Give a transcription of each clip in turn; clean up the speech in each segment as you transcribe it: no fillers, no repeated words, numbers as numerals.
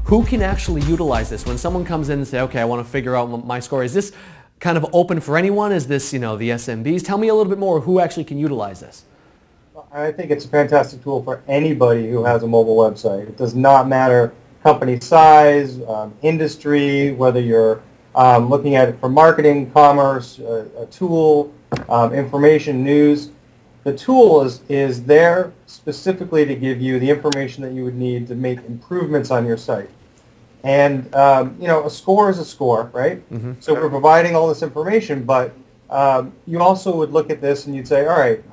Who can actually utilize this? When someone comes in and say, okay, I want to figure out my score, is this kind of open for anyone? Is this, the SMBs? Tell me a little bit more who actually can utilize this. I think it's a fantastic tool for anybody who has a mobile website. It does not matter company size, industry, whether you're looking at it for marketing, commerce, a tool, information, news. The tool is there specifically to give you the information that you would need to make improvements on your site. And, a score is a score, right? Mm-hmm. So we're providing all this information, but you also would look at this and you'd say, all right,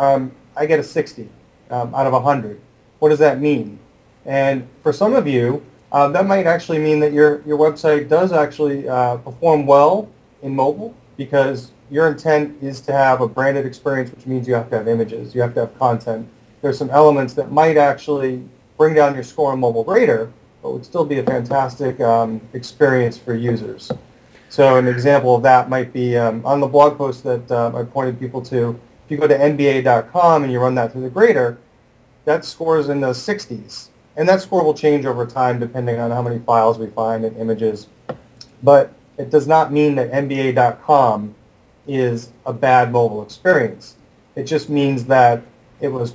I get a 60 out of 100. What does that mean? And for some of you, that might actually mean that your website does actually perform well in mobile because your intent is to have a branded experience, which means you have to have images, you have to have content. There's some elements that might actually bring down your score on MobileGrader, but would still be a fantastic experience for users. So an example of that might be on the blog post that I pointed people to. If you go to NBA.com and you run that through the grader, that scores in the 60s. And that score will change over time depending on how many files we find and images. But it does not mean that NBA.com is a bad mobile experience. It just means that it was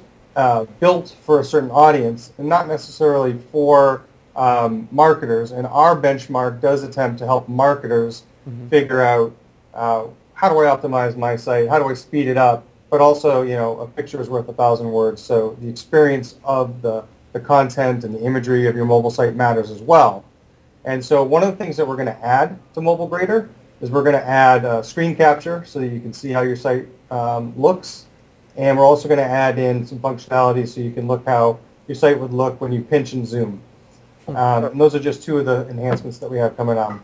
built for a certain audience and not necessarily for marketers. And our benchmark does attempt to help marketers figure out how do I optimize my site, how do I speed it up, but also, a picture is worth 1,000 words. So the experience of the content and the imagery of your mobile site matters as well. And so one of the things that we're going to add to MobileGrader is we're going to add screen capture so that you can see how your site looks. And we're also going to add in some functionality so you can look how your site would look when you pinch and zoom. And those are just two of the enhancements that we have coming on.